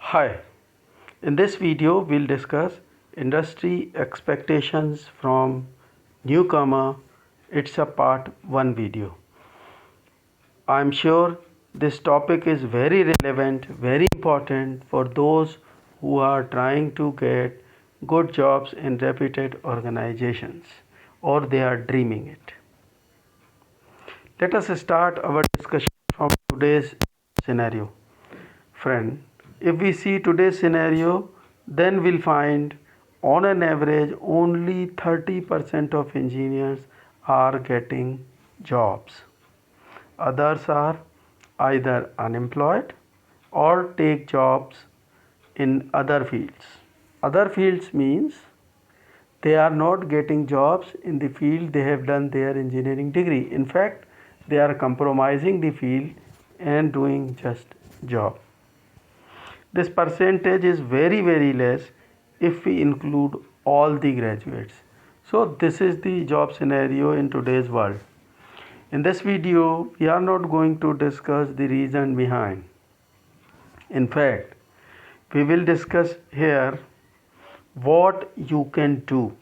Hi, in this video we'll discuss industry expectations from newcomer. It's a part 1 video. I'm sure this topic is very relevant, very important for those who are trying to get good jobs in reputed organizations or they are dreaming it. Let us start our discussion from today's scenario. Friend, if we see today's scenario, then we'll find on an average only 30% of engineers are getting jobs. Others are either unemployed or take jobs in other fields. Other fields means they are not getting jobs in the field they have done their engineering degree. In fact, they are compromising the field and doing just job. This percentage is very less if we include all the graduates. So this is the job scenario in today's world. In this video, we are not going to discuss the reason behind. In fact, we will discuss here what you can do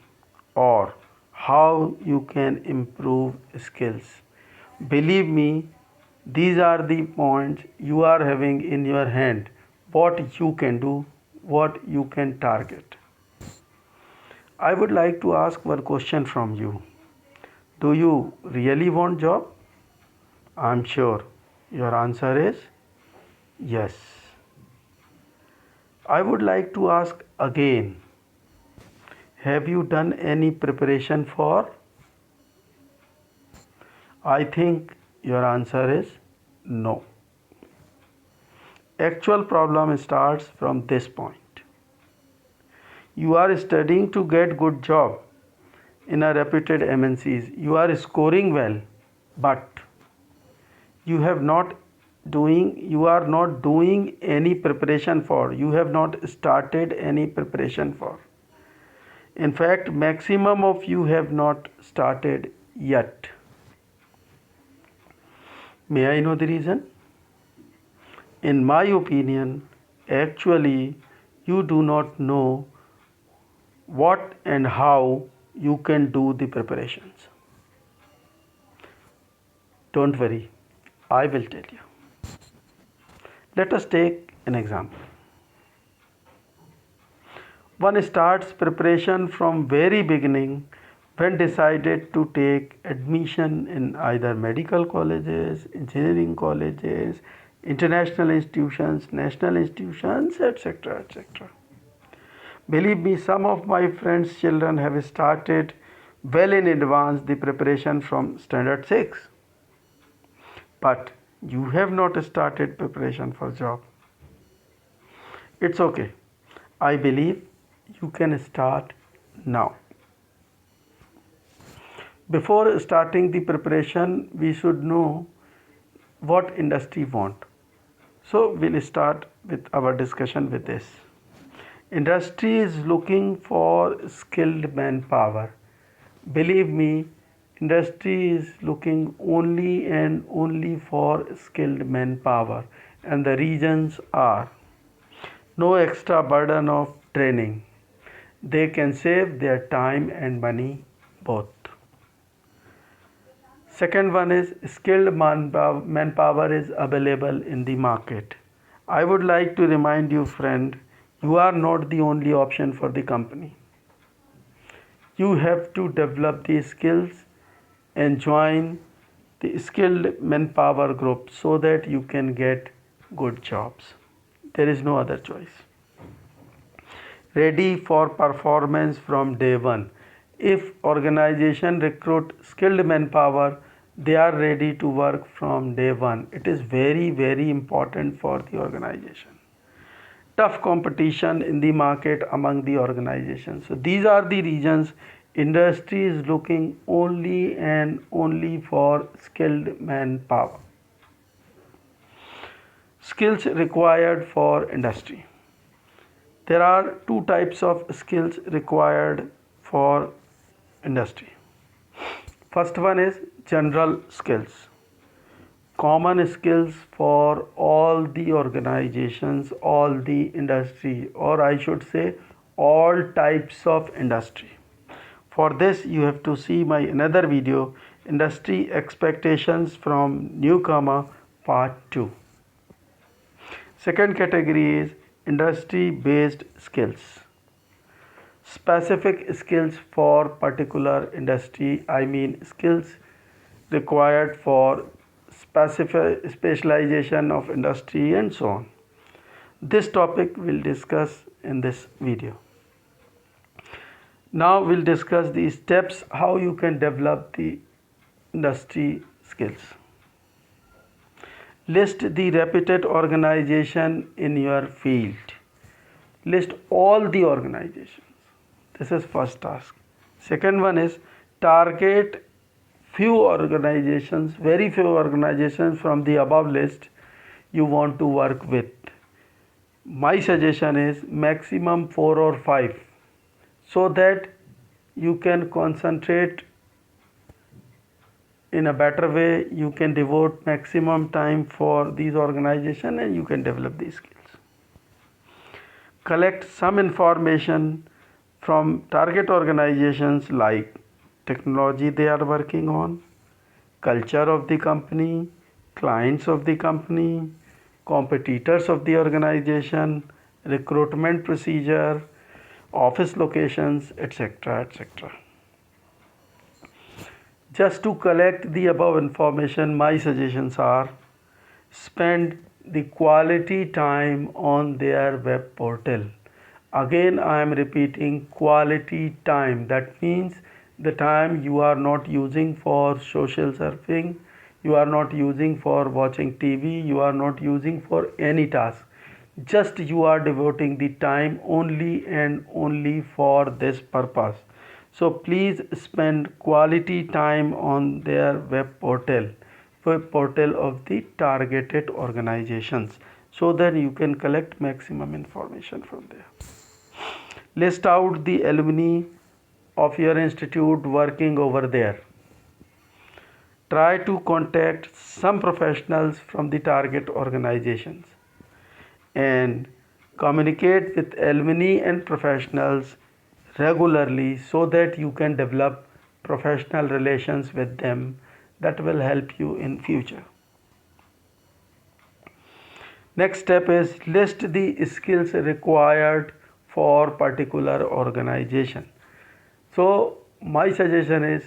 or how you can improve skills. Believe me, these are the points you are having in your hand. What you can do, what you can target. I would like to ask one question from you. Do you really want job? I'm sure your answer is yes. I would like to ask again. Have you done any preparation for? I think your answer is no. Actual problem starts from this point. You are studying to get good job in a reputed MNCs. You are scoring well, but you are not doing any preparation for. You have not started any preparation for. In fact, maximum of you have not started yet. May I know the reason? In my opinion, actually, you do not know what and how you can do the preparations. Don't worry, I will tell you. Let us take an example. One starts preparation from very beginning when decided to take admission in either medical colleges, engineering colleges, international institutions, national institutions, etc. etc. Believe me, some of my friends' children have started well in advance the preparation from standard 6. But you have not started preparation for job. It's okay. I believe you can start now. Before starting the preparation, we should know what industry want. So we'll start with our discussion with this. Industry is looking for skilled manpower. Believe me, industry is looking only and only for skilled manpower, and the reasons are no extra burden of training. They can save their time and money both. Second one is skilled manpower is available in the market. I would like to remind you, friend, you are not the only option for the company. You have to develop the skills and join the skilled manpower group so that you can get good jobs. There is no other choice. Ready for performance from day one. If organization recruit skilled manpower, they are ready to work from day one. It is very important for the organization. Tough competition in the market among the organizations. So these are the reasons industry is looking only and only for skilled manpower. Skills required for industry. There are two types of skills required for industry. First one is general skills. common skills for all the organizations, all the industry, or I should say all types of industry. For this you have to see my another video, industry expectations from newcomer part 2. Second category is industry based skills. Specific skills for particular industry, I mean skills required for specific specialization of industry and so on. This topic we'll discuss in this video. Now we'll discuss the steps how you can develop the industry skills. List the reputed organization in your field. List all the organizations. This is first task. Second one is target few organizations, very few organizations from the above list you want to work with. My suggestion is maximum 4 or 5, so that you can concentrate in a better way. You can devote maximum time for these organizations and you can develop these skills. Collect some information from target organizations like technology they are working on, culture of the company, clients of the company, competitors of the organization, recruitment procedure, office locations, etc., etc. Just to collect the above information, my suggestions are spend the quality time on their web portal. Again, I am repeating quality time. That means the time you are not using for social surfing, you are not using for watching TV, you are not using for any task. Just you are devoting the time only and only for this purpose. So please spend quality time on their web portal of the targeted organizations, so that you can collect maximum information from there. List out the alumni of your institute working over there. Try to contact some professionals from the target organizations and communicate with alumni and professionals regularly, so that you can develop professional relations with them that will help you in future. Next step is list the skills required for particular organization. So my suggestion is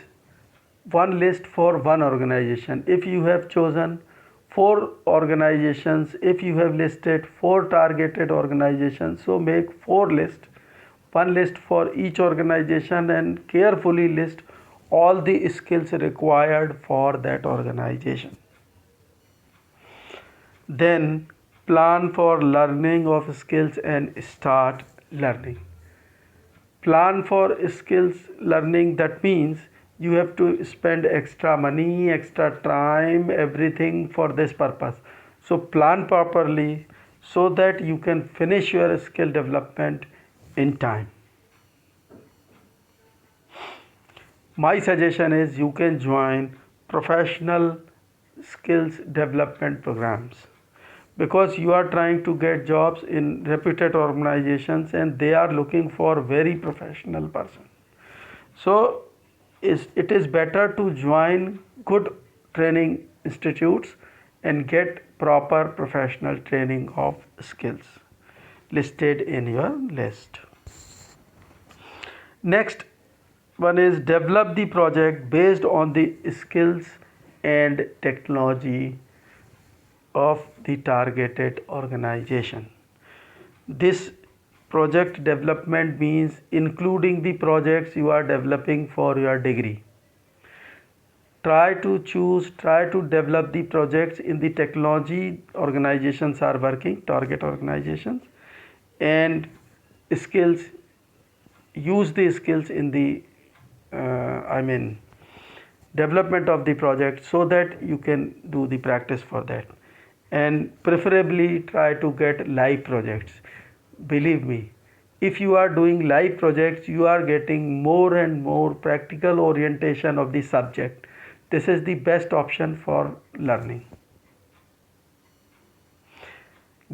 one list for one organization. If you have chosen 4 organizations, if you have listed 4 targeted organizations, so make 4 lists, one list for each organization, and carefully list all the skills required for that organization. Then plan for learning of skills and start learning. Plan for skills learning, that means you have to spend extra money, extra time, everything for this purpose. So plan properly so that you can finish your skill development in time. My suggestion is you can join professional skills development programs, because you are trying to get jobs in reputed organizations and they are looking for very professional person. So it is better to join good training institutes and get proper professional training of skills listed in your list. Next one is develop the project based on the skills and technology of the targeted organization. This project development means including the projects you are developing for your degree. Try to develop the projects in the technology organizations are working, target organizations, and skills, use the skills in the development of the project, so that you can do the practice for that. And preferably try to get live projects. Believe me, if you are doing live projects, you are getting more and more practical orientation of the subject. This is the best option for learning.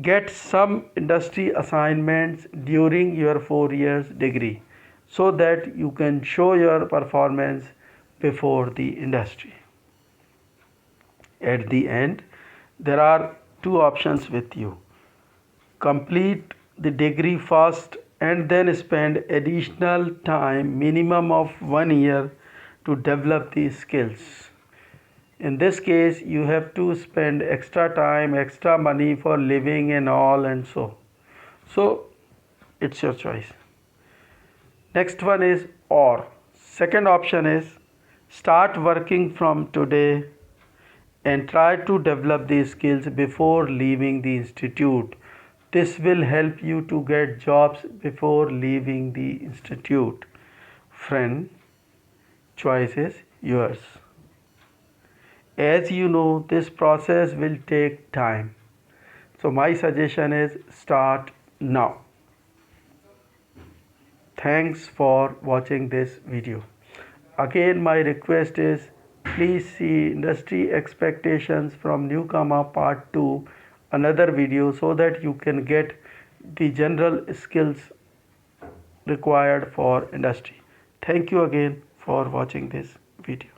Get some industry assignments during your 4 years degree so that you can show your performance before the industry. At the end, there are two options with you. Complete the degree first and then spend additional time, minimum of 1 year, to develop these skills. In this case, you have to spend extra time, extra money for living and all, and so it's your choice. Next one is or. Second option is start working from today and try to develop these skills before leaving the institute. This will help you to get jobs before leaving the institute. Friend, choice is yours. As you know, this process will take time. So my suggestion is start now. Thanks for watching this video. Again, my request is please see industry expectations from newcomer part 2, another video, so that you can get the general skills required for industry. Thank you again for watching this video.